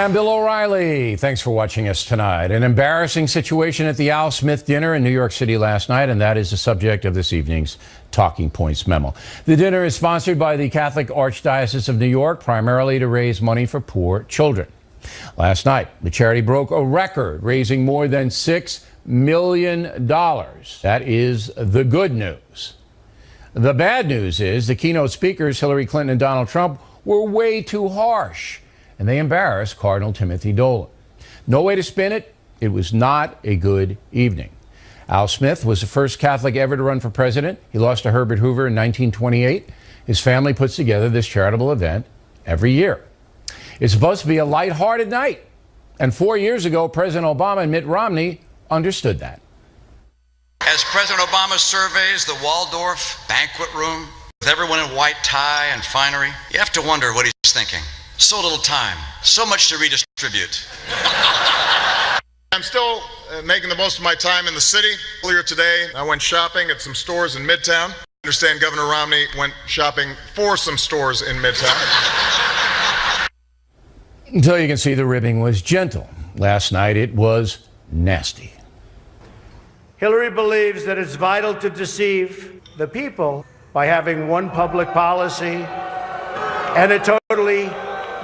Hi, I'm Bill O'Reilly. Thanks for watching us tonight. An embarrassing situation at the Al Smith dinner in New York City last night, and that is the subject of this evening's Talking Points memo. The dinner is sponsored by the Catholic Archdiocese of New York, primarily to raise money for poor children. Last night, the charity broke a record, raising more than $6 million. That is the good news. The bad news is the keynote speakers, Hillary Clinton and Donald Trump, were way too harsh, and they embarrassed Cardinal Timothy Dolan. No way to spin it. It was not a good evening. Al Smith was the first Catholic ever to run for president. He lost to Herbert Hoover in 1928. His family puts together this charitable event every year. It's supposed to be a lighthearted night. And 4 years ago, President Obama and Mitt Romney understood that. As President Obama surveys the Waldorf banquet room with everyone in white tie and finery, you have to wonder what he's thinking. So little time, so much to redistribute. I'm still making the most of my time in the city. Earlier today, I went shopping at some stores in Midtown. I understand Governor Romney went shopping for some stores in Midtown. Until you can see the ribbing was gentle. Last night it was nasty. Hillary believes that it's vital to deceive the people by having one public policy and a totally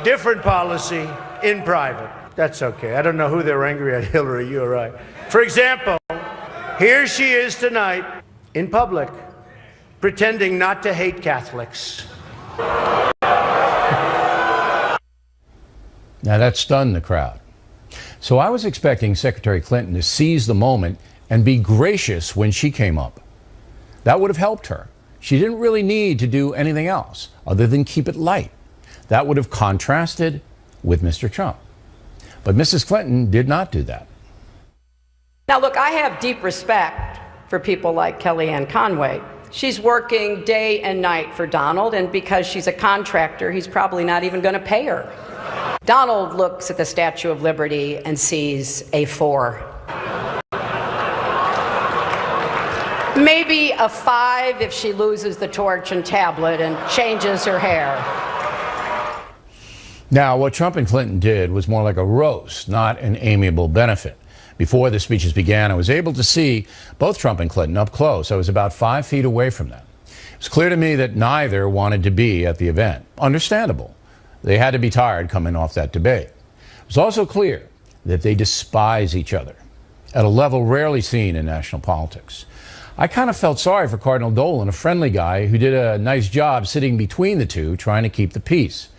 different policy in private. That's okay. I don't know who they're angry at, Hillary, you're right. For example, here she is tonight in public pretending not to hate Catholics. Now that stunned the crowd. So I was expecting Secretary Clinton to seize the moment and be gracious when she came up. That would have helped her. She didn't really need to do anything else other than keep it light. That would have contrasted with Mr. Trump. But Mrs. Clinton did not do that. Now, look, I have deep respect for people like Kellyanne Conway. She's working day and night for Donald, and because she's a contractor, he's probably not even going to pay her. Donald looks at the Statue of Liberty and sees a 4. Maybe a 5 if she loses the torch and tablet and changes her hair. Now, what Trump and Clinton did was more like a roast, not an amiable benefit. Before the speeches began, I was able to see both Trump and Clinton up close. I was about 5 feet away from them. It was clear to me that neither wanted to be at the event. Understandable. They had to be tired coming off that debate. It was also clear that they despise each other at a level rarely seen in national politics. I kind of felt sorry for Cardinal Dolan, a friendly guy who did a nice job sitting between the two, trying to keep the peace.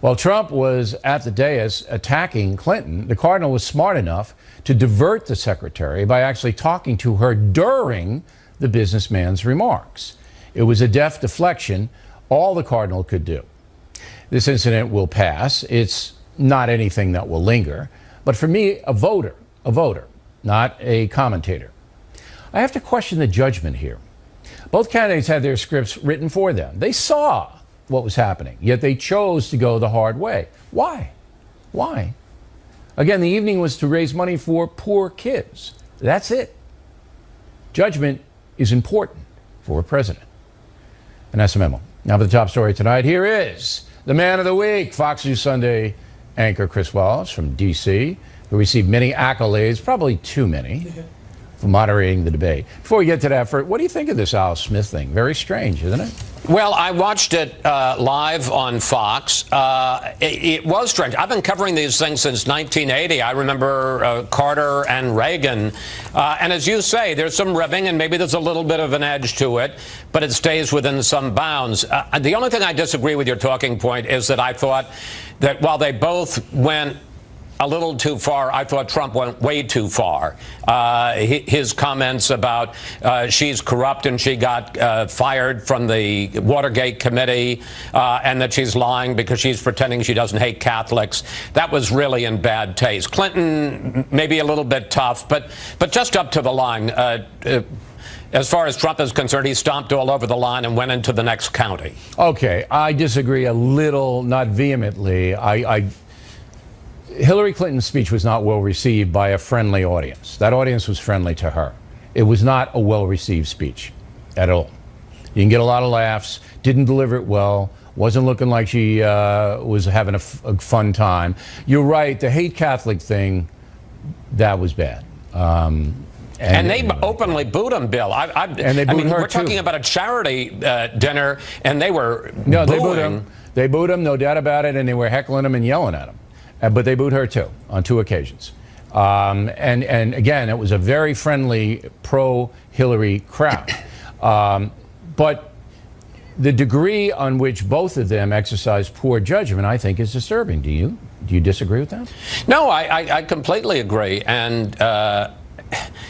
While Trump was at the dais attacking Clinton, the Cardinal was smart enough to divert the secretary by actually talking to her during the businessman's remarks. It was a deft deflection, all the Cardinal could do. This incident will pass. It's not anything that will linger. But for me, a voter, not a commentator. I have to question the judgment here. Both candidates had their scripts written for them. They saw what was happening, yet they chose to go the hard way. Why? Why? Again, the evening was to raise money for poor kids. That's it. Judgment is important for a president. And that's the memo. Now for the top story tonight, here is the man of the week, Fox News Sunday anchor Chris Wallace from D.C., who received many accolades, probably too many, for moderating the debate. Before we get to that, what do you think of this Al Smith thing? Very strange, isn't it? Well, I watched it live on Fox. It was strange. I've been covering these things since 1980. I remember Carter and Reagan. And as you say, there's some ribbing and maybe there's a little bit of an edge to it, but it stays within some bounds. The only thing I disagree with your talking point is that I thought that while they both went a little too far, I thought Trump went way too far. His comments about she's corrupt and she got fired from the Watergate committee and that she's lying because she's pretending she doesn't hate Catholics, that was really in bad taste. Clinton, maybe a little bit tough, but just up to the line. As far as Trump is concerned, he stomped all over the line and went into the next county. Okay, I disagree a little, not vehemently. Hillary Clinton's speech was not well received by a friendly audience. That audience was friendly to her. It was not a well-received speech at all. You can get a lot of laughs, didn't deliver it well, Wasn't looking like she was having a fun time. You're right. The hate Catholic thing, that was bad. And they openly booed him, Bill. And they booed her we're talking about a charity dinner, and they were no, booing. they booed him. They booed him, no doubt about it, and they were heckling him and yelling at him. But they booed her too on 2 occasions. And again, it was a very friendly pro-Hillary crowd. But the degree on which both of them exercised poor judgment, I think, is disturbing. Do you disagree with that? No, I completely agree. And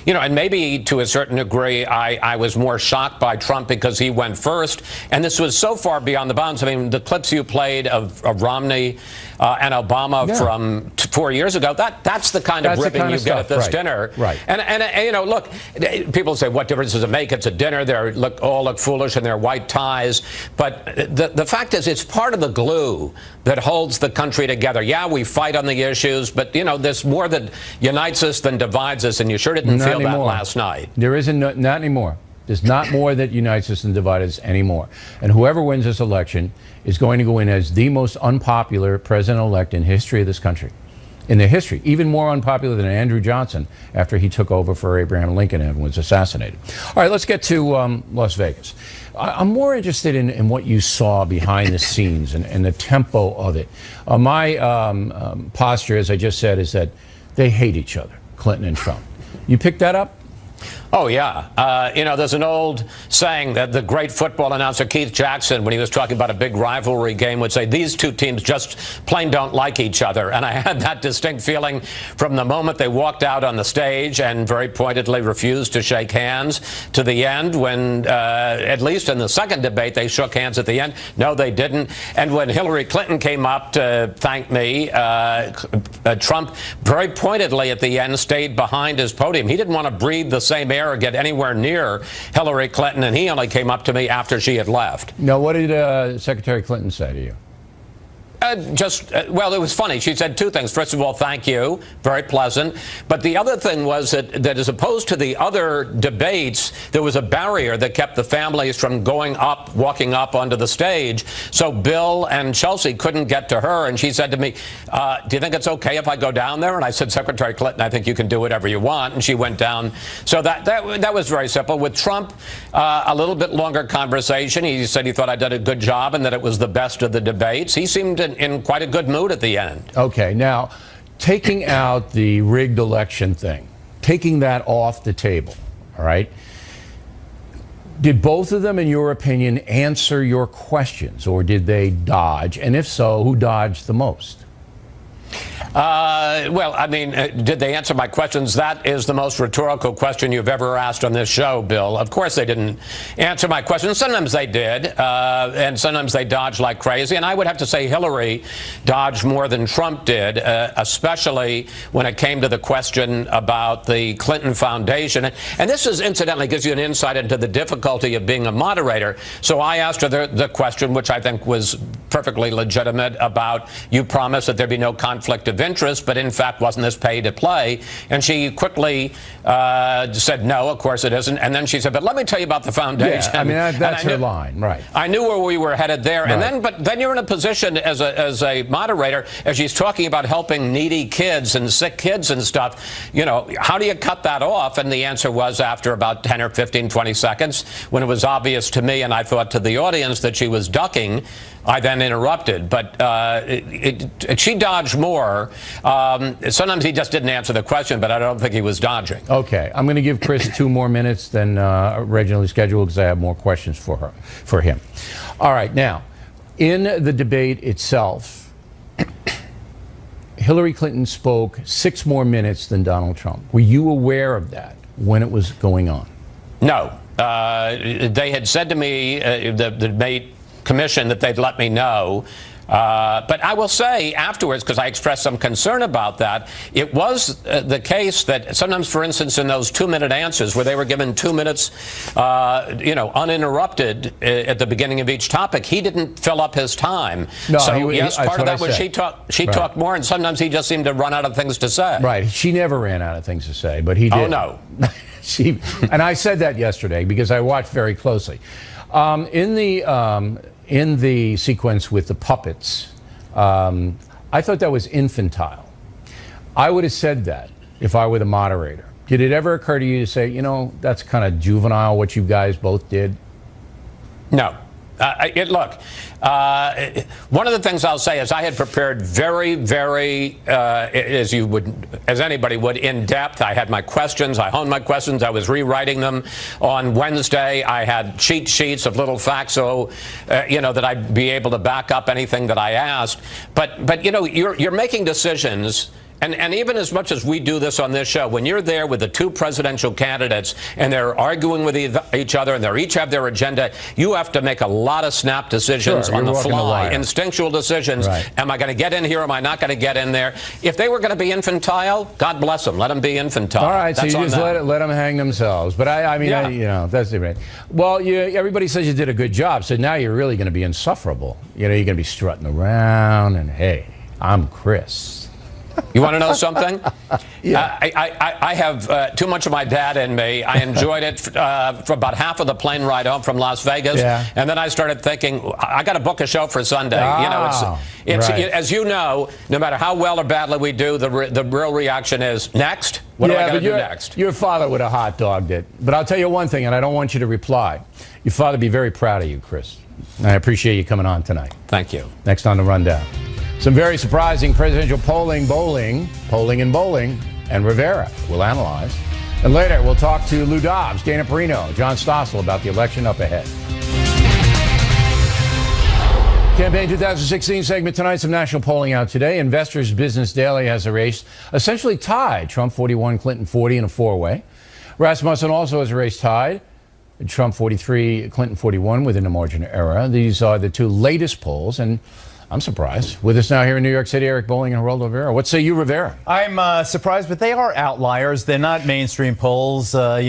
and maybe to a certain degree, I was more shocked by Trump because he went first. And this was so far beyond the bounds. I mean, the clips you played of Romney and Obama from 4 years ago, that's the kind of ribbing you get at this dinner. Right. And look, people say, what difference does it make? It's a dinner. They all look foolish in their white ties. But the fact is, it's part of the glue that holds the country together. Yeah, we fight on the issues, but, there's more that unites us than divides us, and you sure didn't feel that last night. There isn't, not anymore. There's not more that unites us and divides us anymore. And whoever wins this election is going to go in as the most unpopular president-elect in history of this country. In their history, even more unpopular than Andrew Johnson after he took over for Abraham Lincoln and was assassinated. All right, let's get to Las Vegas. I'm more interested in what you saw behind the scenes and the tempo of it. My posture, as I just said, is that they hate each other, Clinton and Trump. You picked that up? Oh, yeah. There's an old saying that the great football announcer Keith Jackson, when he was talking about a big rivalry game, would say these two teams just plain don't like each other. And I had that distinct feeling from the moment they walked out on the stage and very pointedly refused to shake hands to the end when, at least in the second debate, they shook hands at the end. No, they didn't. And when Hillary Clinton came up to thank me, Trump very pointedly at the end stayed behind his podium. He didn't want to breathe the same air or get anywhere near Hillary Clinton, and he only came up to me after she had left. Now, what did Secretary Clinton say to you? Well, it was funny. She said 2 things. First of all, thank you. Very pleasant. But the other thing was that as opposed to the other debates, there was a barrier that kept the families from walking up onto the stage. So Bill and Chelsea couldn't get to her. And she said to me, do you think it's okay if I go down there? And I said, Secretary Clinton, I think you can do whatever you want. And she went down. So that was very simple. With Trump, a little bit longer conversation. He said he thought I did a good job and that it was the best of the debates. He seemed in quite a good mood at the end. Okay, now, taking out the rigged election thing, taking that off the table, all right, did both of them, in your opinion, answer your questions, or did they dodge? And if so, who dodged the most? Well, I mean, did they answer my questions? That is the most rhetorical question you've ever asked on this show, Bill. Of course they didn't answer my questions. Sometimes they did, and sometimes they dodged like crazy. And I would have to say Hillary dodged more than Trump did, especially when it came to the question about the Clinton Foundation. And this is, incidentally, gives you an insight into the difficulty of being a moderator. So I asked her the question, which I think was perfectly legitimate, about you promised that there'd be no conflict of interest, but in fact wasn't this pay to play? And she quickly said, no, of course it isn't. And then she said, but let me tell you about the foundation. Yeah, I mean, that's her line, right? I knew where we were headed there. Right. And then you're in a position as a moderator, as she's talking about helping needy kids and sick kids and stuff, how do you cut that off? And the answer was, after about 10 or 15, 20 seconds, when it was obvious to me and I thought to the audience that she was ducking, I then interrupted. But she dodged more. Sometimes he just didn't answer the question, but I don't think he was dodging. Okay, I'm going to give Chris 2 more minutes than originally scheduled because I have more questions for him. All right, now, in the debate itself, Hillary Clinton spoke 6 more minutes than Donald Trump. Were you aware of that when it was going on? No. They had said to me, the debate commission, that they'd let me know. But I will say afterwards, because I expressed some concern about that, it was the case that sometimes, for instance, in those 2-minute answers where they were given 2 minutes, uninterrupted at the beginning of each topic, he didn't fill up his time. No, so yes, part of that was she right. talked more, and sometimes he just seemed to run out of things to say. Right. She never ran out of things to say, but he did. Oh, no. And I said that yesterday because I watched very closely. in the sequence with the puppets, I thought that was infantile. I would have said that if I were the moderator. Did it ever occur to you to say, you know, that's kind of juvenile what you guys both did? No. Look, one of the things I'll say is I had prepared very, very, as anybody would, in depth. I had my questions. I honed my questions. I was rewriting them on Wednesday. I had cheat sheets of little facts, so that I'd be able to back up anything that I asked. But you're making decisions. And even as much as we do this on this show, when you're there with the two presidential candidates and they're arguing with each other and they each have their agenda, you have to make a lot of snap decisions on the fly, instinctual decisions. Right. Am I going to get in here? Am I not going to get in there? If they were going to be infantile, God bless them. Let them be infantile. All right, that's so you just let them hang themselves. But I mean, that's different. Well, everybody says you did a good job, so now you're really going to be insufferable. You're going to be strutting around and, hey, I'm Chris. You want to know something? Yeah. I have too much of my dad in me. I enjoyed it for about half of the plane ride home from Las Vegas, and then I started thinking, I got to book a show for Sunday. It's right. As you know, no matter how well or badly we do, the real reaction is next. What do I got to do next? Your father would have hot dogged it. But I'll tell you one thing, and I don't want you to reply. Your father would be very proud of you, Chris. I appreciate you coming on tonight. Thank you. Next on The Rundown. Some very surprising presidential polling and bowling, and Rivera will analyze. And later, we'll talk to Lou Dobbs, Dana Perino, John Stossel about the election up ahead. Campaign 2016 segment tonight. Some national polling out today. Investors Business Daily has a race essentially tied. Trump 41, Clinton 40 in a four-way. Rasmussen also has a race tied. Trump 43, Clinton 41 within a margin of error. These are the two latest polls, and I'm surprised. With us now here in New York City, Eric Bolling and Geraldo Rivera. What say you, Rivera? I'm surprised, but they are outliers. They're not mainstream polls. A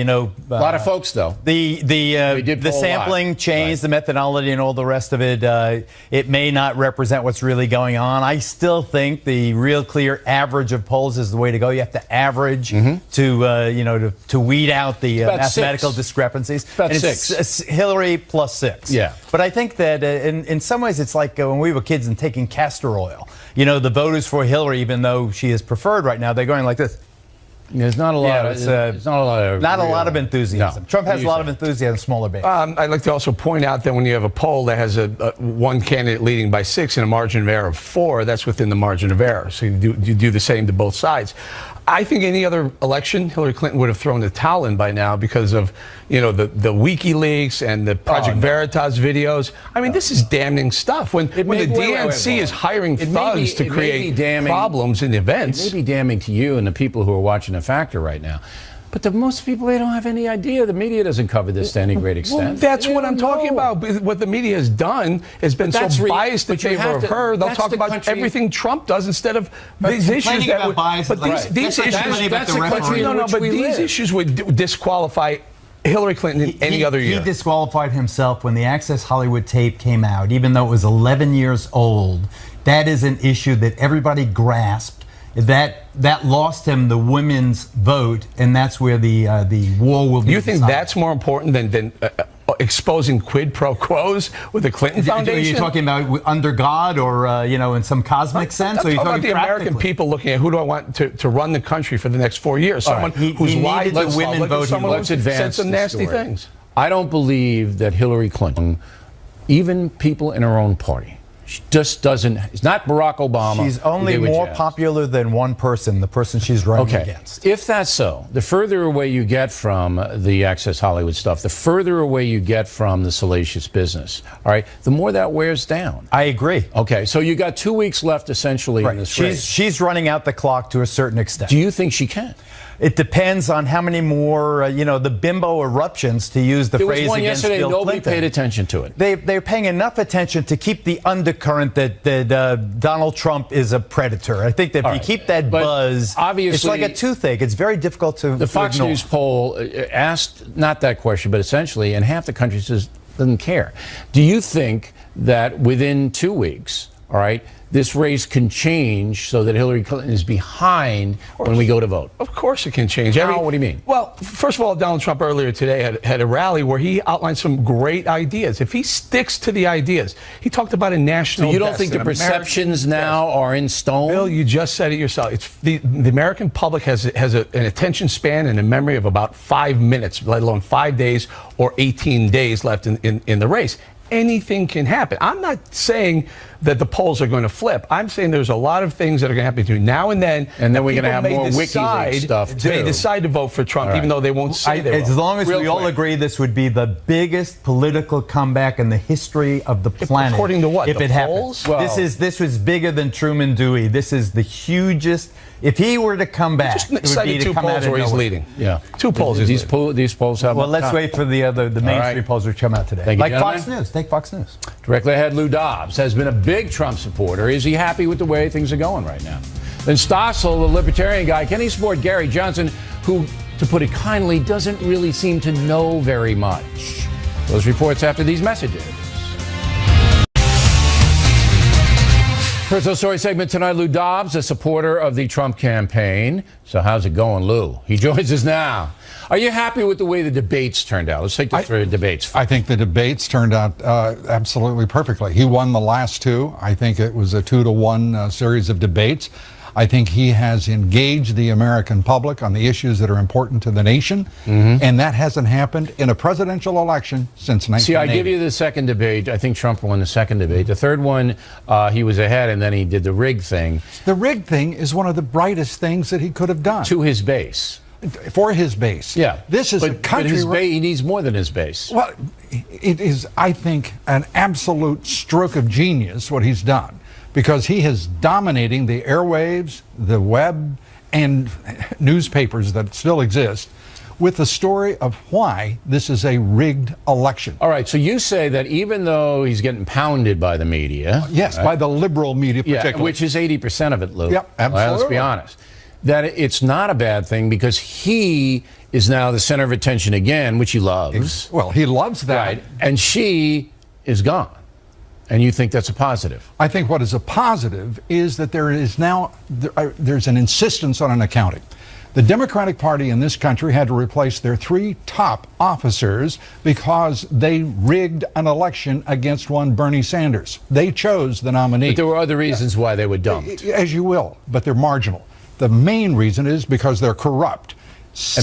lot of folks, though. The sampling changed, the methodology, and all the rest of it. It may not represent what's really going on. I still think the real clear average of polls is the way to go. You have to average to weed out the mathematical discrepancies. About six. It's Hillary plus 6. Yeah. But I think that in some ways it's like when we were kids and taking castor oil. The voters for Hillary, even though she is preferred right now, they're going like this. There's not a lot. It's not a lot of enthusiasm. No. Trump has a lot of enthusiasm, smaller base. I'd like to also point out that when you have a poll that has one candidate leading by 6 and a margin of error of 4, that's within the margin of error. So you do the same to both sides. I think any other election, Hillary Clinton would have thrown the towel in by now because of, the WikiLeaks and the Project Veritas videos. I mean, this is damning stuff. When the DNC is hiring thugs to create problems in events. It may be damning to you and the people who are watching The Factor right now. But most people, they don't have any idea. The media doesn't cover this to any great extent. Well, that's what I'm talking about. What the media has done has been so biased in favor of her. They'll talk about everything Trump does instead of these issues that would. These issues would disqualify Hillary Clinton in any other year. He disqualified himself when the Access Hollywood tape came out, even though it was 11 years old. That is an issue that everybody grasped. That lost him the women's vote, and that's where the war will be. You think that's more important than exposing quid pro quos with the Clinton Foundation? Are you talking about under God or in some cosmic sense? Or are you talking about the American people looking at who do I want to run the country for the next 4 years? Someone who's lied to women vote. Someone who's said some nasty things. I don't believe that Hillary Clinton, even people in her own party, she just doesn't. It's not Barack Obama. She's only more popular than one person, the person she's running against. If that's so, the further away you get from the Access Hollywood stuff, the further away you get from the salacious business, all right, the more that wears down. I agree. Okay, so you got 2 weeks left essentially in this race. She's running out the clock to a certain extent. Do you think she can? It depends on how many more, the bimbo eruptions, to use the phrase against Bill Clinton. There was one yesterday, nobody paid attention to it. They're paying enough attention to keep the undercurrent that Donald Trump is a predator. I think that if you keep that buzz, obviously, it's like a toothache. It's very difficult to The Fox ignore. News poll asked not that question, but essentially, and half the country says doesn't care. Do you think that within 2 weeks, all right, this race can change so that Hillary Clinton is behind when we go to vote. Of course it can change. How? What do you mean? Well, first of all, Donald Trump earlier today had a rally where he outlined some great ideas. If he sticks to the ideas, he talked about a national So you don't best, think the an perceptions American now best. are in stone? Bill, you just said it yourself. It's the American public has an attention span and a memory of about 5 minutes, let alone 5 days or 18 days left in the race. Anything can happen. I'm not saying that the polls are going to flip. I'm saying there's a lot of things that are going to happen between now and then. And then we're going to have more WikiLeaks stuff, too. They decide to vote for Trump, even though they won't say they will. As long as we all agree this would be the biggest political comeback in the history of the planet. According to what? If The it polls? happens. Well, this was bigger than Truman Dewey. This is the hugest. If he were to come back, Just it would be cited to two come out polls of where he's nowhere. leading. Yeah. 2 polls. These polls have. Well, let's wait for the mainstream right. polls to come out today. Thank you, Like Fox gentlemen. News. Take Fox News. Directly ahead, Lou Dobbs has been a big Trump supporter. Is he happy with the way things are going right now? Then Stossel, the libertarian guy, can he support Gary Johnson, who, to put it kindly, doesn't really seem to know very much? Those reports after these messages. Personal story segment tonight, Lou Dobbs, a supporter of the Trump campaign. So how's it going, Lou? He joins us now. Are you happy with the way the debates turned out? Let's take the three debates. I think the debates turned out absolutely perfectly. He won the last 2. I think it was a 2-to-1 series of debates. I think he has engaged the American public on the issues that are important to the nation, and that hasn't happened in a presidential election since 1980. See, I give you the second debate. I think Trump won the second debate. The third one, he was ahead, and then he did the rig thing. The rig thing is one of the brightest things that he could have done. To his base. For his base. Yeah. This is a country. But he needs more than his base. Well, it is, I think, an absolute stroke of genius what he's done, because he is dominating the airwaves, the web, and newspapers that still exist with the story of why this is a rigged election. All right, so you say that even though he's getting pounded by the media. Yes, right? By the liberal media particularly. Which is 80% of it, Lou. Yep, absolutely. Well, let's be honest. That it's not a bad thing because he is now the center of attention again, which he loves. Well, he loves that. Right, and she is gone. And you think that's a positive? I think what is a positive is that there is now, there's an insistence on an accounting. The Democratic Party in this country had to replace their 3 top officers because they rigged an election against one Bernie Sanders. They chose the nominee. But there were other reasons why they were dumped. As you will, but they're marginal. The main reason is because they're corrupt.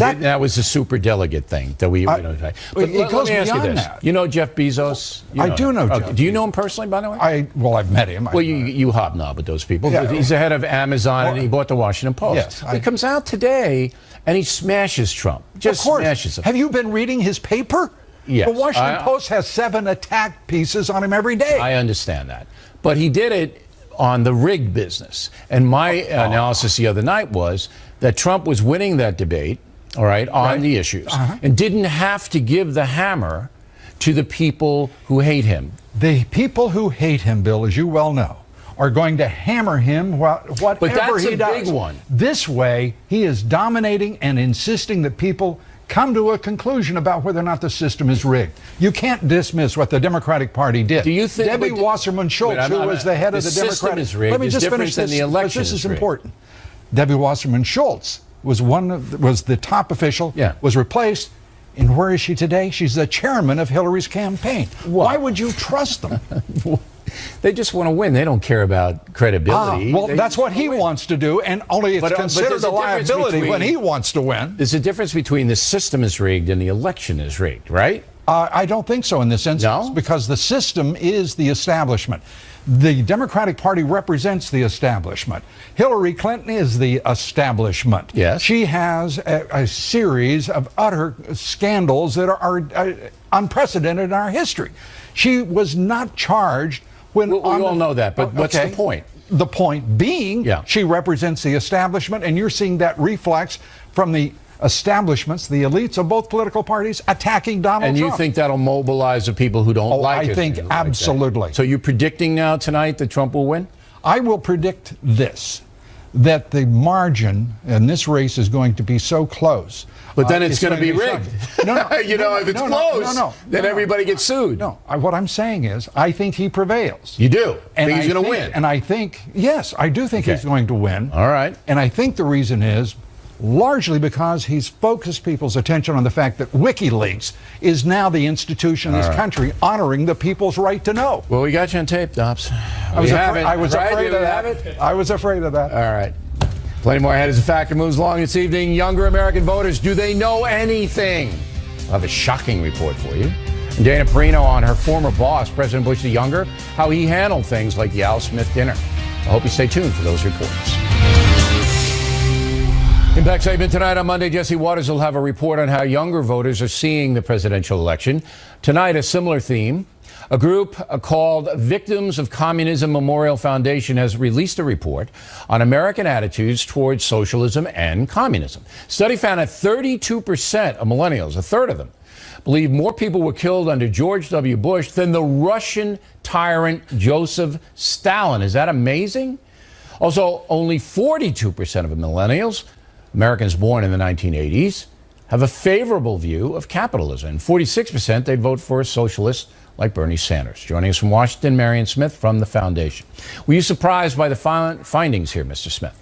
And that was the super delegate thing that we. But it let goes me ask you beyond this: that. You know Jeff Bezos? I do know Jeff. Do you know him personally, by the way? I've met him. Well, you hobnob with those people. Yeah. He's the head of Amazon, and he bought the Washington Post. Yes, he comes out today and he smashes Trump. Just of course. Smashes him. Have you been reading his paper? Yes. The Washington Post has 7 attack pieces on him every day. I understand that, but he did it on the rigged business. And my analysis the other night was that Trump was winning that debate, all right, on the issues, and didn't have to give the hammer to the people who hate him. The people who hate him, Bill, as you well know, are going to hammer him whatever But that's he a does. big one. This way, he is dominating and insisting that people come to a conclusion about whether or not the system is rigged. You can't dismiss what the Democratic Party did. Do you think Debbie Wasserman Schultz, who was the head of the Democratic system is rigged, Let me is just different finish than this, the election because this is rigged. important. Debbie Wasserman Schultz was was the top official, was replaced, and where is she today? She's the chairman of Hillary's campaign. Why would you trust them? They just want to win. They don't care about credibility. Well, that's what he wants to do, and only it's considered a liability when he wants to win. There's a difference between the system is rigged and the election is rigged, right? I don't think so in this instance, because the system is the establishment. The Democratic Party represents the establishment. Hillary Clinton is the establishment. Yes. She has a series of utter scandals that are unprecedented in our history. She was not charged when... We all know that, but what's the point? The point being, she represents the establishment, and you're seeing that reflex from the establishments, the elites of both political parties, attacking Donald Trump. And you think that'll mobilize the people who don't like it? I think absolutely. So you're predicting now tonight that Trump will win? I will predict this, that the margin in this race is going to be so close. But then it's going to be rigged. No, if it's close, then everybody gets sued. No, what I'm saying is, I think he prevails. You do? And think he's going to win? And I think, yes, I do think he's going to win. All right. And I think the reason is largely because he's focused people's attention on the fact that WikiLeaks is now the institution in this country honoring the people's right to know. Well, we got you on tape, Dobbs. I was afraid of that. I was afraid of that. All right. Plenty more ahead as the factor moves along this evening. Younger American voters, do they know anything? I'll have a shocking report for you. And Dana Perino on her former boss, President Bush the Younger, how he handled things like the Al Smith dinner. I hope you stay tuned for those reports. Impact segment tonight on Monday. Jesse Waters will have a report on how younger voters are seeing the presidential election. Tonight, a similar theme. A group called Victims of Communism Memorial Foundation has released a report on American attitudes towards socialism and communism. Study found that 32% of millennials, a third of them, believe more people were killed under George W. Bush than the Russian tyrant Joseph Stalin. Is that amazing? Also, only 42% of millennials, Americans born in the 1980s, have a favorable view of capitalism. And 46% they'd vote for a socialist like Bernie Sanders. Joining us from Washington, Marion Smith from the foundation. Were you surprised by the findings here, Mr. Smith?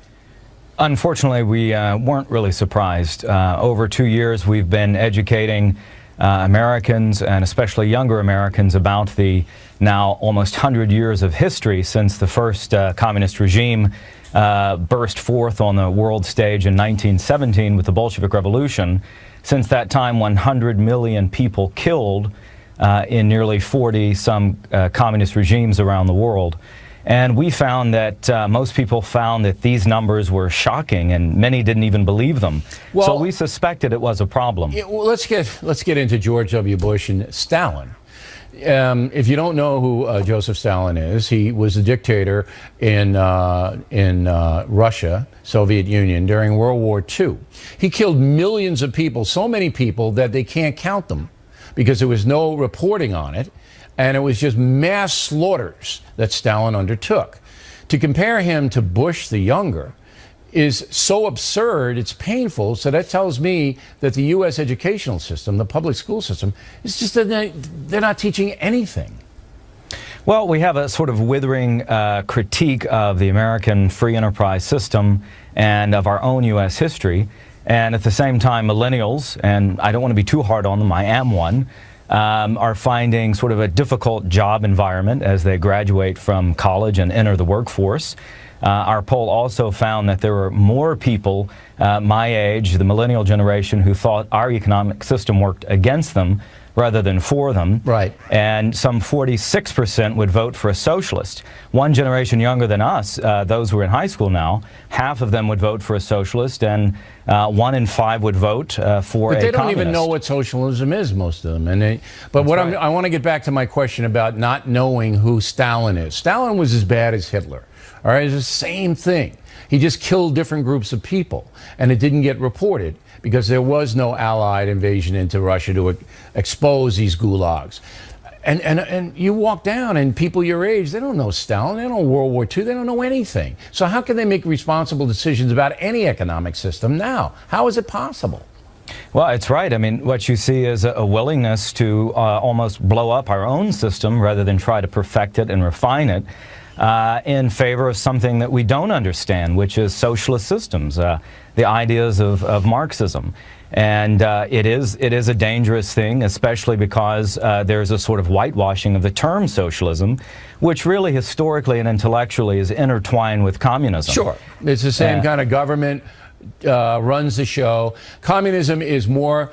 Unfortunately, we weren't really surprised. Over 2 years, we've been educating Americans, and especially younger Americans, about the now almost 100 years of history since the first communist regime burst forth on the world stage in 1917 with the Bolshevik Revolution. Since that time, 100 million people killed in nearly 40 some communist regimes around the world. And we found that most people found that these numbers were shocking, and many didn't even believe them. Well, so we suspected it was a problem. Yeah, well, let's get into George W. Bush and Stalin. If you don't know who Joseph Stalin is, he was a dictator in Russia, Soviet Union, during World War II. He killed millions of people, so many people that they can't count them, because there was no reporting on it, and it was just mass slaughters that Stalin undertook. To compare him to Bush the Younger is so absurd, it's painful, so that tells me that the U.S. educational system, the public school system, is just that they're not teaching anything. Well, we have a sort of withering critique of the American free enterprise system and of our own U.S. history. And at the same time, millennials, and I don't want to be too hard on them, I am one, are finding sort of a difficult job environment as they graduate from college and enter the workforce. Our poll also found that there were more people my age, the millennial generation, who thought our economic system worked against them rather than for them. Right. And some 46% would vote for a socialist. One generation younger than us, those who are in high school now, half of them would vote for a socialist, and 1 in 5 would vote for a communist. But they don't even know what socialism is, most of them. And I want to get back to my question about not knowing who Stalin is. Stalin was as bad as Hitler. All right, it's the same thing. He just killed different groups of people, and it didn't get reported because there was no Allied invasion into Russia to expose these gulags. And you walk down, and people your age, they don't know Stalin, they don't know World War II, they don't know anything. So how can they make responsible decisions about any economic system now? How is it possible? Well, it's right. I mean, what you see is a willingness to almost blow up our own system rather than try to perfect it and refine it. In favor of something that we don't understand, which is socialist systems, the ideas of Marxism. And it is a dangerous thing, especially because there's a sort of whitewashing of the term socialism, which really historically and intellectually is intertwined with communism. Sure. It's the same kind of government runs the show. Communism is more...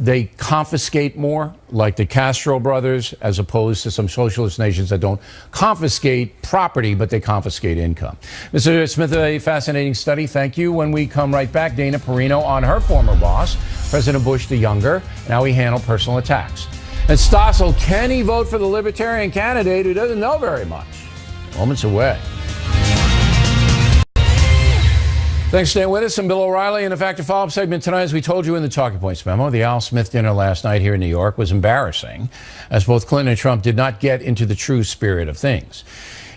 they confiscate more, like the Castro brothers, as opposed to some socialist nations that don't confiscate property, but they confiscate income. Mr. Smith, a fascinating study. Thank you. When we come right back, Dana Perino on her former boss, President Bush the Younger, and how he handled personal attacks. And Stossel, can he vote for the Libertarian candidate who doesn't know very much? Moments away. Thanks for staying with us. I'm Bill O'Reilly. In the Factor Follow-Up segment tonight, as we told you in the Talking Points memo, the Al Smith dinner last night here in New York was embarrassing, as both Clinton and Trump did not get into the true spirit of things.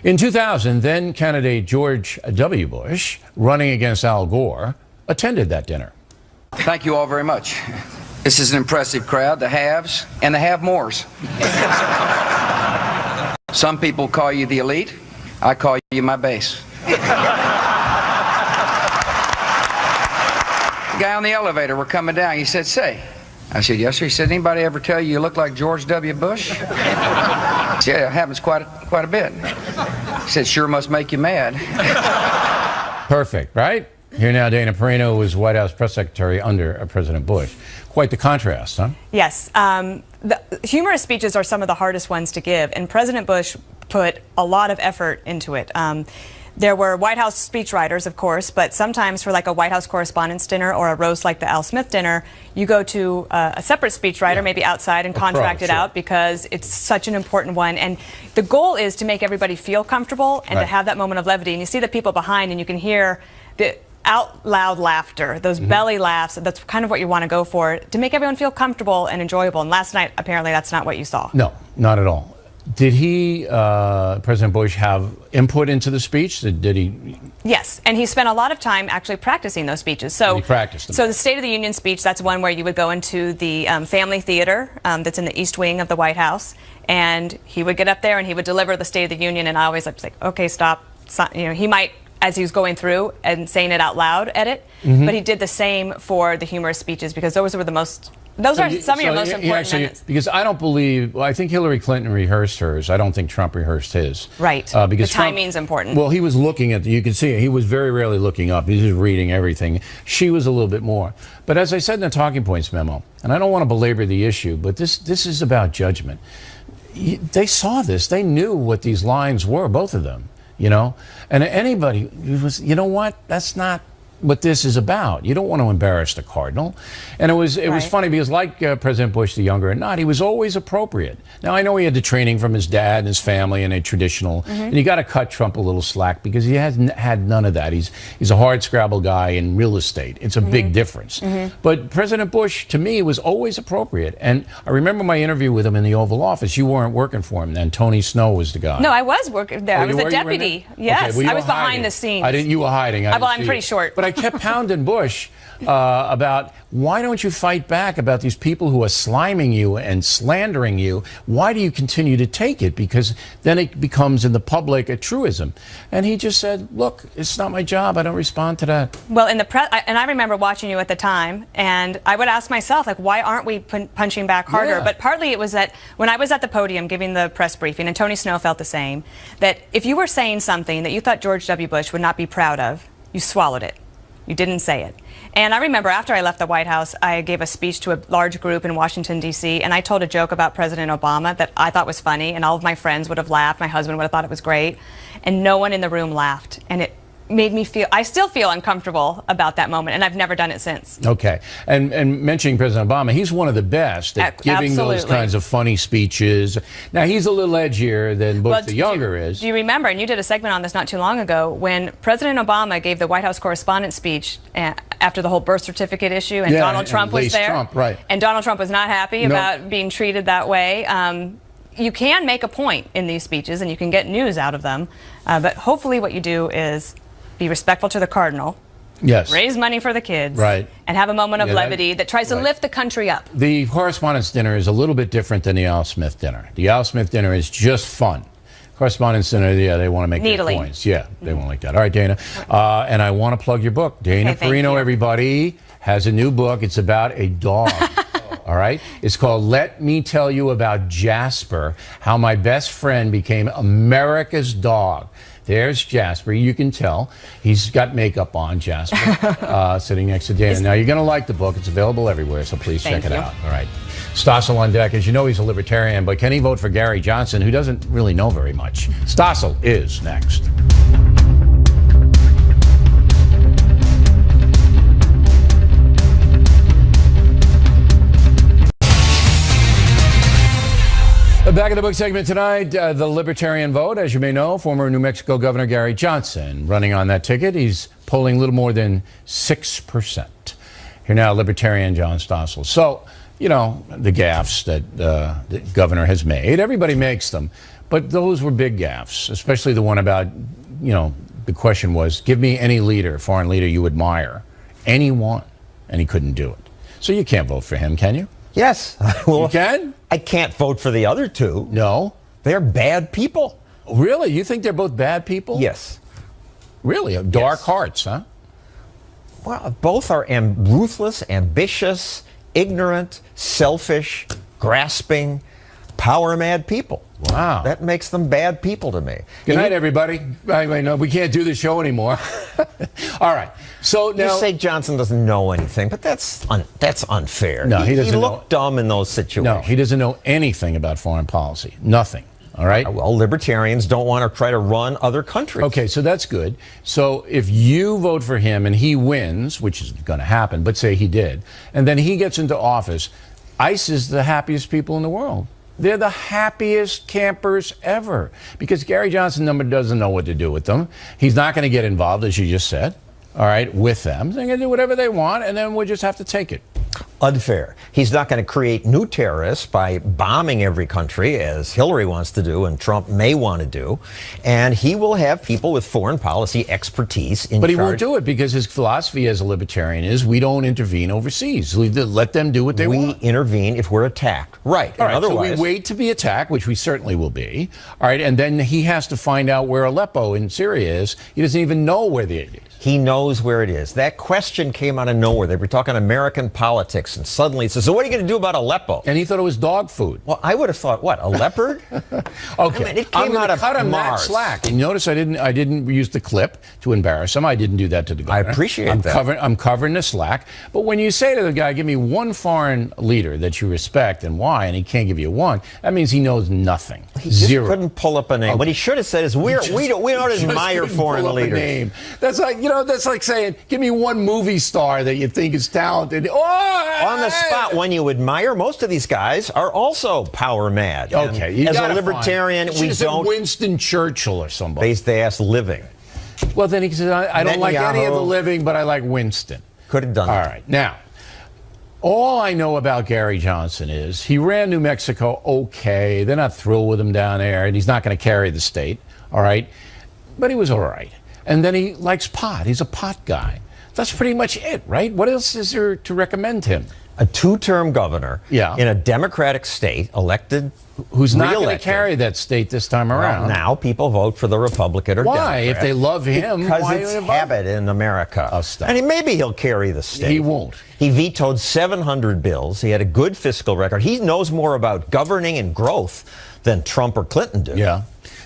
In 2000, then candidate George W. Bush, running against Al Gore, attended that dinner. Thank you all very much. This is an impressive crowd, the haves and the have-mores. Some people call you the elite. I call you my base. The guy on the elevator, we're coming down. He said, "Say." I said, "Yes, sir." He said, "Anybody ever tell you look like George W. Bush?" I said, "Yeah, it happens quite a bit." He said, "Sure must make you mad." Perfect, right? Here now, Dana Perino was White House press secretary under President Bush. Quite the contrast, huh? Yes. The humorous speeches are some of the hardest ones to give, and President Bush put a lot of effort into it. There were White House speechwriters, of course, but sometimes for like a White House Correspondents' Dinner or a roast like the Al Smith dinner, you go to a separate speechwriter, maybe outside, and contract it out because it's such an important one. And the goal is to make everybody feel comfortable and to have that moment of levity. And you see the people behind, and you can hear the out loud laughter, those belly laughs. That's kind of what you want to go for, to make everyone feel comfortable and enjoyable. And last night, apparently, that's not what you saw. No, not at all. Did he, President Bush, have input into the speech? Did he? Yes, and he spent a lot of time actually practicing those speeches. So he practiced them. So the State of the Union speech, that's one where you would go into the family theater that's in the East Wing of the White House, and he would get up there and he would deliver the State of the Union, and I always like, okay, stop. You know, he might, as he was going through and saying it out loud, edit, but he did the same for the humorous speeches because those were the most. Those are some of your most important minutes. Because I don't believe, well, I think Hillary Clinton rehearsed hers. I don't think Trump rehearsed his. Right. Because the timing's important. Well, he was looking at, you can see it, he was very rarely looking up. He was just reading everything. She was a little bit more. But as I said in the talking points memo, and I don't want to belabor the issue, but this is about judgment. They saw this. They knew what these lines were, both of them, you know? And anybody was, you know what, that's not what this is about. You don't want to embarrass the cardinal. And it was funny because like President Bush the younger and not, he was always appropriate. Now I know he had the training from his dad and his family and a traditional, and you got to cut Trump a little slack because he hasn't had none of that. He's a hard scrabble guy in real estate. It's a big difference. But President Bush, to me, was always appropriate. And I remember my interview with him in the Oval Office. You weren't working for him then. Tony Snow was the guy. No, I was working there. I was the deputy. Yes, okay, I was behind the scenes. You were hiding. Well, I'm pretty short. But I kept pounding Bush about why don't you fight back about these people who are sliming you and slandering you? Why do you continue to take it? Because then it becomes in the public a truism. And he just said, look, it's not my job. I don't respond to that. Well, in the press, and I remember watching you at the time, and I would ask myself, like, why aren't we punching back harder? Yeah. But partly it was that when I was at the podium giving the press briefing, and Tony Snow felt the same, that if you were saying something that you thought George W. Bush would not be proud of, you swallowed it. You didn't say it. And I remember after I left the White House, I gave a speech to a large group in Washington, D.C., and I told a joke about President Obama that I thought was funny, and all of my friends would have laughed. My husband would have thought it was great. And no one in the room laughed. And it made me feel, I still feel uncomfortable about that moment, and I've never done it since. Okay. And mentioning President Obama, he's one of the best at giving those kinds of funny speeches. Now, he's a little edgier than Bush the younger is. Do you remember, and you did a segment on this not too long ago, when President Obama gave the White House Correspondents' speech after the whole birth certificate issue, and Donald Trump was there. Trump, right. And Donald Trump was not happy about being treated that way. You can make a point in these speeches, and you can get news out of them, but hopefully what you do is be respectful to the cardinal, raise money for the kids, and have a moment of levity that tries to lift the country up. The Correspondents' Dinner is a little bit different than the Al Smith dinner. The Al Smith dinner is just fun. Correspondents' Dinner, yeah, they want to make their points. Yeah, they won't like that. All right, Dana. And I want to plug your book. Dana Perino, everybody, has a new book. It's about a dog. All right? It's called Let Me Tell You About Jasper, How My Best Friend Became America's Dog. There's Jasper. You can tell. He's got makeup on, Jasper, sitting next to Dana. Now, you're going to like the book. It's available everywhere, so please check it out. All right. Stossel on deck. As you know, he's a libertarian, but can he vote for Gary Johnson, who doesn't really know very much? Stossel is next. Back in the book segment tonight, the Libertarian vote. As you may know, former New Mexico Governor Gary Johnson running on that ticket. He's polling a little more than 6%. Here now, Libertarian John Stossel. So, you know, the gaffes that the governor has made. Everybody makes them. But those were big gaffes, especially the one about, you know, the question was, give me any leader, foreign leader you admire. Anyone. And he couldn't do it. So you can't vote for him, can you? Yes. Well, you can? I can't vote for the other two. No. They're bad people. Really? You think they're both bad people? Yes. Really? Dark hearts, huh? Well, both are ruthless, ambitious, ignorant, selfish, grasping, power-mad people. Wow. That makes them bad people to me. Good night, everybody. No, we can't do the show anymore. All right. So now, you say Johnson doesn't know anything, but that's unfair. No, he doesn't. He looked dumb in those situations. No, he doesn't know anything about foreign policy. Nothing. All right. Well, libertarians don't want to try to run other countries. Okay, so that's good. So if you vote for him and he wins, which is going to happen, but say he did, and then he gets into office, ICE is the happiest people in the world. They're the happiest campers ever because Gary Johnson doesn't know what to do with them. He's not going to get involved, as you just said, all right, with them. They're going to do whatever they want, and then we'll just have to take it. Unfair. He's not going to create new terrorists by bombing every country, as Hillary wants to do and Trump may want to do. And he will have people with foreign policy expertise in charge. But he won't do it because his philosophy as a libertarian is we don't intervene overseas. Let them do what they want. We intervene if we're attacked. Right. All right, otherwise, so we wait to be attacked, which we certainly will be. All right, and then he has to find out where Aleppo in Syria is. He doesn't even know where it is. He knows where it is. That question came out of nowhere. They were talking American politics, and suddenly he says, so what are you going to do about Aleppo? And he thought it was dog food. Well, I would have thought, what, a leopard? Okay. I mean, it came out of cut him that Mars. slack. And notice I didn't use the clip to embarrass him. I didn't do that to the governor. I appreciate that. I'm covering the slack. But when you say to the guy, give me one foreign leader that you respect and why, and he can't give you one, that means he knows nothing. He just Zero. couldn't pull up a name. Okay. What he should have said is, we don't admire foreign leaders. Name. That's like saying, give me one movie star that you think is talented. Oh, on the spot, when you admire, most of these guys are also power mad. Okay, as a libertarian, we don't. Winston Churchill or somebody. They asked living. Well, then he said, I don't like any of the living, but I like Winston. Could have done All that. right, now. All I know about Gary Johnson is he ran New Mexico okay. They're not thrilled with him down there, and he's not going to carry the state, all right? But he was all right. And then he likes pot. He's a pot guy. That's pretty much it, right? What else is there to recommend him? A two-term governor in a Democratic state, elected, who's not going to carry that state this time around. Well, now people vote for the Republican or Why? Democrat. If they love him, because why it's habit in America. Oh, stop. And maybe he'll carry the state. He won't. He vetoed 700 bills. He had a good fiscal record. He knows more about governing and growth than Trump or Clinton do. Yeah.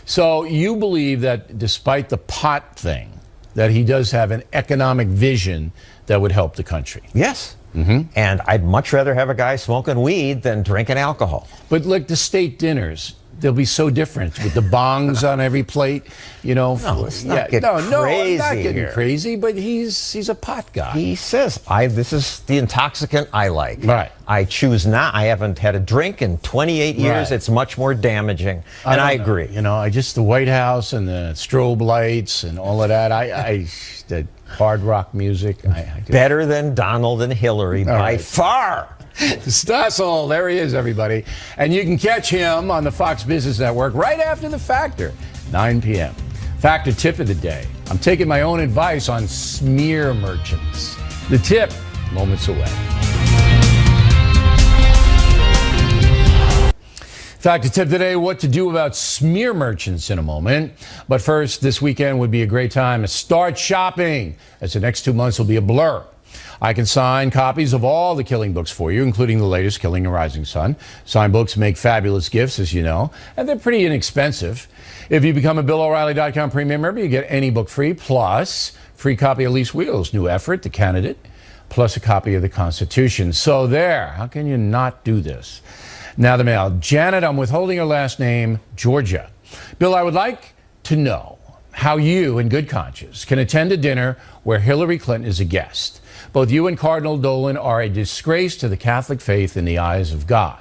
So you believe that despite the pot thing, that he does have an economic vision that would help the country? Yes. Mm-hmm. And I'd much rather have a guy smoking weed than drinking alcohol. But look, the state dinners, they'll be so different with the bongs on every plate, you know. No, let's not get crazy. No, I'm not getting here. crazy, but he's a pot guy. He says, this is the intoxicant I like. Right. I choose not. I haven't had a drink in 28 years. Right. It's much more damaging. And I agree. You know, the White House and the strobe lights and all of that, the hard rock music. Better than Donald and Hillary by far. Stossel, there he is, everybody. And you can catch him on the Fox Business Network right after The Factor, 9 p.m. Factor tip of the day. I'm taking my own advice on smear merchants. The tip, moments away. Factor tip today, what to do about smear merchants in a moment. But first, this weekend would be a great time to start shopping, as the next 2 months will be a blur. I can sign copies of all the Killing books for you, including the latest, Killing the Rising Sun. Signed books make fabulous gifts, as you know, and they're pretty inexpensive. If you become a BillO'Reilly.com premium member, you get any book free, plus free copy of Elise Wheel's new effort, The Candidate, plus a copy of the Constitution. So there, how can you not do this? Now the mail. Janet, I'm withholding her last name, Georgia. Bill, I would like to know how you, in good conscience, can attend a dinner where Hillary Clinton is a guest. Both you and Cardinal Dolan are a disgrace to the Catholic faith in the eyes of God.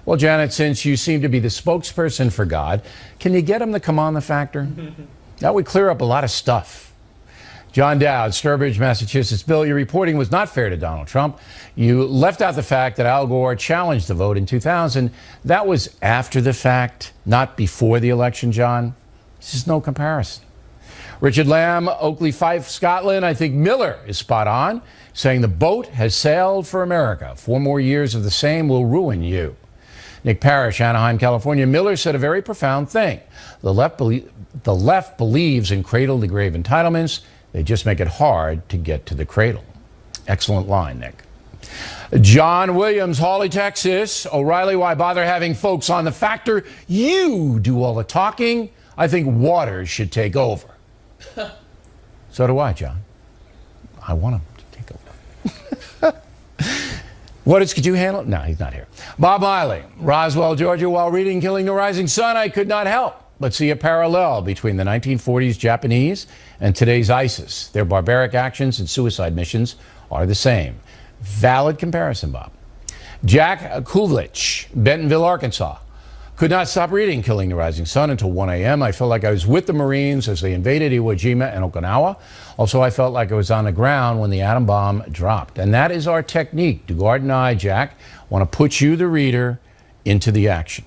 Well, Janet, since you seem to be the spokesperson for God, can you get him to come on The Factor? That would clear up a lot of stuff. John Dowd, Sturbridge, Massachusetts. Bill, your reporting was not fair to Donald Trump. You left out the fact that Al Gore challenged the vote in 2000. That was after the fact, not before the election, John. This is no comparison. Richard Lamb, Oakley Fife, Scotland. I think Miller is spot on, saying the boat has sailed for America. 4 more years of the same will ruin you. Nick Parrish, Anaheim, California. Miller said a very profound thing. The left believes in cradle-to-grave entitlements. They just make it hard to get to the cradle. Excellent line, Nick. John Williams, Hawley, Texas. O'Reilly, why bother having folks on the factor? You do all the talking. I think Waters should take over. So do I, John. I want him to take over. Waters, could you handle it? No, he's not here. Bob Miley, Roswell, Georgia. While reading Killing the Rising Sun, I could not help but see a parallel between the 1940s Japanese and today's ISIS. Their barbaric actions and suicide missions are the same. Valid comparison, Bob. Jack Kuvlich, Bentonville, Arkansas. Could not stop reading Killing the Rising Sun until 1 a.m. I felt like I was with the Marines as they invaded Iwo Jima and Okinawa. Also, I felt like I was on the ground when the atom bomb dropped. And that is our technique. Dugard and I, Jack, want to put you, the reader, into the action.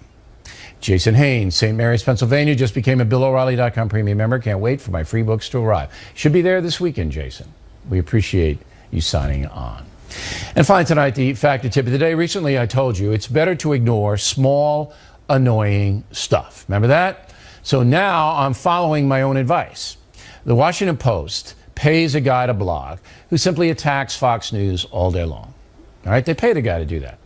Jason Haynes, St. Mary's, Pennsylvania, just became a BillO'Reilly.com premium member. Can't wait for my free books to arrive. Should be there this weekend, Jason. We appreciate you signing on. And finally tonight, the factor tip of the day. Recently, I told you it's better to ignore small, annoying stuff. Remember that? So now I'm following my own advice. The Washington Post pays a guy to blog who simply attacks Fox News all day long. All right? They pay the guy to do that.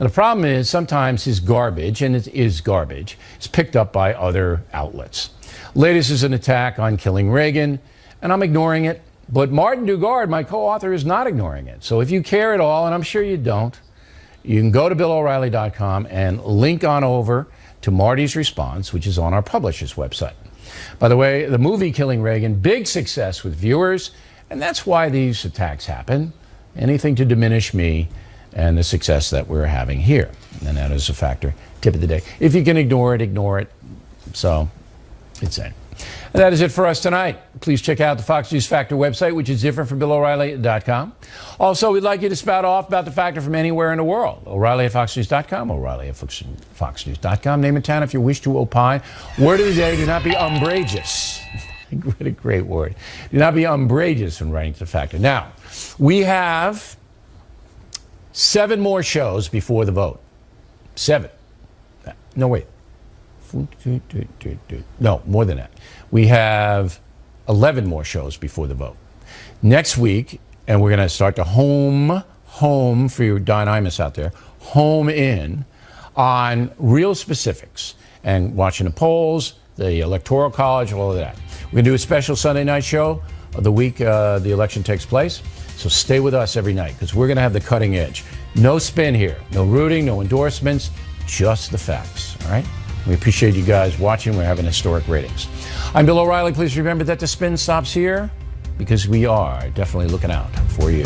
Now, the problem is sometimes his garbage, and it is garbage, is picked up by other outlets. Latest is an attack on killing Reagan, and I'm ignoring it. But Martin Dugard, my co-author, is not ignoring it. So if you care at all, and I'm sure you don't, you can go to BillO'Reilly.com and link on over to Marty's response, which is on our publisher's website. By the way, the movie Killing Reagan, big success with viewers, and that's why these attacks happen. Anything to diminish me and the success that we're having here. And that is a factor tip of the day. If you can ignore it, ignore it. So it's it. And that is it for us tonight. Please check out the Fox News Factor website, which is different from BillO'Reilly.com. Also, we'd like you to spout off about the Factor from anywhere in the world. O'Reilly at FoxNews.com, O'Reilly at FoxNews.com. Name and town if you wish to opine. Word of the day, do not be umbrageous. What a great word. Do not be umbrageous when writing to the Factor. Now, we have 7 more shows before the vote. 7. No, wait. No, more than that. We have 11 more shows before the vote. Next week, and we're going to start to home for your Don Imus out there, home in on real specifics and watching the polls, the Electoral College, all of that. We're going to do a special Sunday night show of the week the election takes place. So stay with us every night because we're going to have the cutting edge. No spin here, no rooting, no endorsements, just the facts, all right? We appreciate you guys watching. We're having historic ratings. I'm Bill O'Reilly. Please remember that the spin stops here because we are definitely looking out for you.